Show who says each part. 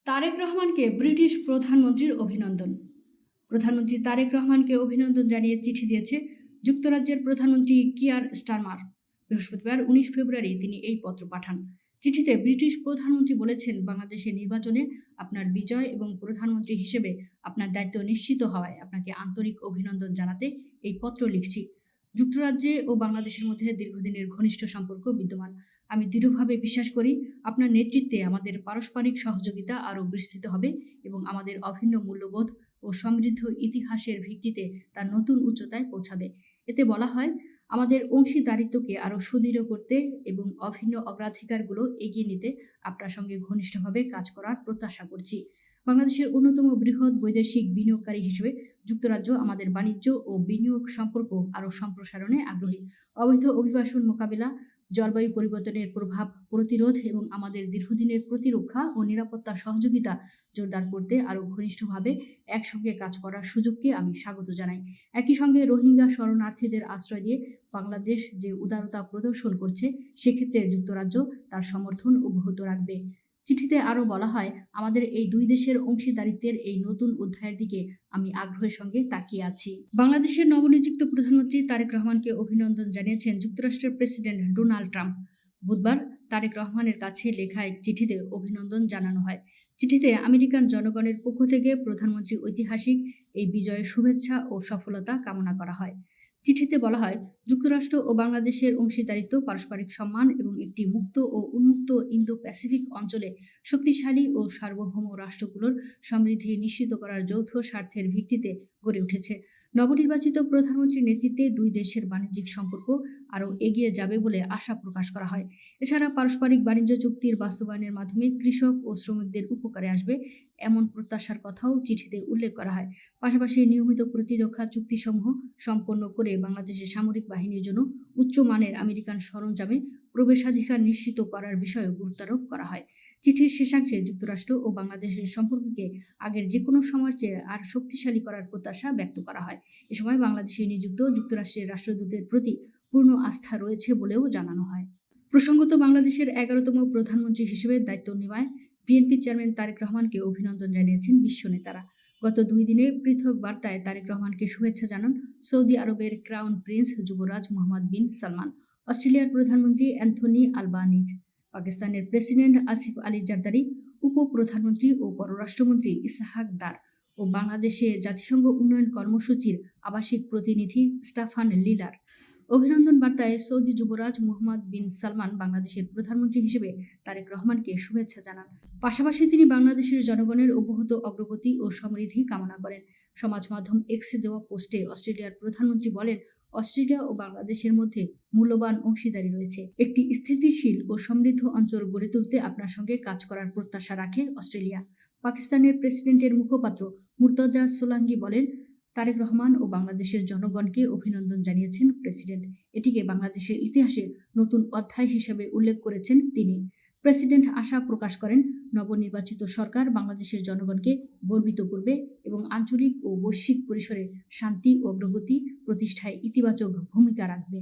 Speaker 1: তারেক রহমানকে ব্রিটিশ প্রধানমন্ত্রীর অভিনন্দন। প্রধানমন্ত্রী তারেক রহমানকে অভিনন্দন জানিয়ে চিঠি দিয়েছে যুক্তরাজ্যের প্রধানমন্ত্রী কিয়ার স্টারমার। বৃহস্পতিবার 19 ফেব্রুয়ারি তিনি এই পত্র পাঠান। চিঠিতে ব্রিটিশ প্রধানমন্ত্রী বলেছেন, বাংলাদেশের নির্বাচনে আপনার বিজয় এবং প্রধানমন্ত্রী হিসেবে আপনার দায়িত্ব নিশ্চিত হওয়ায় আপনাকে আন্তরিক অভিনন্দন জানাতে এই পত্র লিখছি। যুক্তরাজ্যে ও বাংলাদেশের মধ্যে দীর্ঘদিনের ঘনিষ্ঠ সম্পর্ক বিদ্যমান। আমি দৃঢ়ভাবে বিশ্বাস করি আপনার নেতৃত্বে আমাদের পারস্পরিক সহযোগিতা আরও বিস্তৃত হবে এবং আমাদের অভিন্ন মূল্যবোধ ও সমৃদ্ধ ইতিহাসের ভিত্তিতে তা নতুন উচ্চতায় পৌঁছাবে। এতে বলা হয়, আমাদের অংশীদারিত্বকে আরও সুদৃঢ় করতে এবং অভিন্ন অগ্রাধিকারগুলো এগিয়ে নিতে আপনার সঙ্গে ঘনিষ্ঠভাবে কাজ করার প্রত্যাশা করছি। বাংলাদেশের অন্যতম বৃহৎ বৈদেশিক বিনিয়োগকারী হিসেবে যুক্তরাজ্য আমাদের বাণিজ্য ও বিনিয়োগ সম্পর্ক আরও সম্প্রসারণে আগ্রহী। অবৈধ অভিবাসন মোকাবিলা, জলবায়ু পরিবর্তনের প্রভাব প্রতিরোধ এবং আমাদের দীর্ঘদিনের প্রতিরক্ষা ও নিরাপত্তা সহযোগিতা জোরদার করতে আরও ঘনিষ্ঠভাবে একসঙ্গে কাজ করার সুযোগকে আমি স্বাগত জানাই। একই সঙ্গে রোহিঙ্গা শরণার্থীদের আশ্রয় দিয়ে বাংলাদেশ যে উদারতা প্রদর্শন করছে, সেক্ষেত্রে যুক্তরাজ্য তার সমর্থন অব্যাহত রাখবে। চিঠিতে আরও বলা হয়, আমাদের এই দুই দেশের অংশীদারিত্বের এই নতুন অধ্যায়ের দিকে আমি আগ্রহের সঙ্গে তাকিয়ে আছি। বাংলাদেশের নবনিযুক্ত প্রধানমন্ত্রী তারেক রহমানকে অভিনন্দন জানিয়েছেন যুক্তরাষ্ট্রের প্রেসিডেন্ট ডোনাল্ড ট্রাম্প। বুধবার তারেক রহমানের কাছে লেখা এক চিঠিতে অভিনন্দন জানানো হয়। চিঠিতে আমেরিকান জনগণের পক্ষ থেকে প্রধানমন্ত্রীর ঐতিহাসিক এই বিজয়ের শুভেচ্ছা ও সফলতা কামনা করা হয়। চিঠিতে বলা হয়, যুক্তরাষ্ট্র ও বাংলাদেশের অংশীদারিত্ব, পারস্পরিক সম্মান এবং একটি মুক্ত ও উন্মুক্ত ইন্দো প্যাসিফিক অঞ্চলে শক্তিশালী ও সার্বভৌম রাষ্ট্রগুলোর সমৃদ্ধি নিশ্চিত করার যৌথ স্বার্থের ভিত্তিতে গড়ে উঠেছে। নবনির্বাচিত প্রধানমন্ত্রীর নেতৃত্বে দুই দেশের বাণিজ্যিক সম্পর্ক আরও এগিয়ে যাবে বলে আশা প্রকাশ করা হয়। এছাড়া পারস্পরিক বাণিজ্য চুক্তির বাস্তবায়নের মাধ্যমে কৃষক ও শ্রমিকদের উপকারে আসবে এমন প্রত্যাশার কথাও চিঠিতে উল্লেখ করা হয়। পাশাপাশি নিয়মিত প্রতিরক্ষা চুক্তিসমূহ সম্পন্ন করে বাংলাদেশের সামরিক বাহিনীর জন্য উচ্চমানের আমেরিকান সরঞ্জামে প্রবেশাধিকার নিশ্চিত করার বিষয়েও গুরুত্বারোপ করা হয়। চিঠির শেষাংশে যুক্তরাষ্ট্র ও বাংলাদেশের সম্পর্ককে আগের যে কোনো সময়ের চেয়ে আর শক্তিশালী করার প্রত্যাশা ব্যক্ত করা হয়। এ সময় বাংলাদেশে নিযুক্ত যুক্তরাষ্ট্রের রাষ্ট্রদূতের প্রতি পূর্ণ আস্থা রয়েছে বলেও জানানো হয়। প্রসঙ্গত, বাংলাদেশের 11তম প্রধানমন্ত্রী হিসেবে দায়িত্ব নেওয়ায় বিএনপি চেয়ারম্যান তারেক রহমানকে অভিনন্দন জানিয়েছেন বিশ্ব নেতারা। গত 2 দিনে পৃথক বার্তায় তারেক রহমানকে শুভেচ্ছা জানান সৌদি আরবের ক্রাউন প্রিন্স যুবরাজ মোহাম্মদ বিন সালমান, অস্ট্রেলিয়ার প্রধানমন্ত্রী অ্যান্থনি আলবানিজ, পাকিস্তানের প্রেসিডেন্ট আসিফ আলী জারদারি, উপপ্রধানমন্ত্রী ও পররাষ্ট্রমন্ত্রী ইসহাক দার ও বাংলাদেশে জাতিসংঘ উন্নয়ন কর্মসূচির আবাসিক প্রতিনিধি স্টাফান লিলার। অভিনন্দন বার্তায় সৌদি যুবরাজ মোহাম্মদ বিন সালমান বাংলাদেশের প্রধানমন্ত্রী হিসেবে তারেক রহমানকে শুভেচ্ছা জানান। পাশাপাশি তিনি বাংলাদেশের জনগণের অব্যাহত অগ্রগতি ও সমৃদ্ধি কামনা করেন। সমাজ মাধ্যম এক্সে দেওয়া পোস্টে অস্ট্রেলিয়ার প্রধানমন্ত্রী বলেন, অস্ট্রেলিয়া ও বাংলাদেশের মধ্যে মূল্যবান অংশীদারি রয়েছে। একটি স্থিতিশীল ও সমৃদ্ধ অঞ্চল গড়ে তুলতে আপনার সঙ্গে কাজ করার প্রত্যাশা রাখে অস্ট্রেলিয়া। পাকিস্তানের প্রেসিডেন্টের মুখপাত্র মুর্তজা সোলাঙ্কি বলেন, তারেক রহমান ও বাংলাদেশের জনগণকে অভিনন্দন জানিয়েছেন প্রেসিডেন্ট। এটিকে বাংলাদেশের ইতিহাসে নতুন অধ্যায় হিসেবে উল্লেখ করেছেন তিনি। প্রেসিডেন্ট আশা প্রকাশ করেন, নবনির্বাচিত সরকার বাংলাদেশের জনগণকে গর্বিত করবে এবং আঞ্চলিক ও বৈশ্বিক পরিসরে শান্তি ও অগ্রগতি প্রতিষ্ঠায় ইতিবাচক ভূমিকা রাখবে।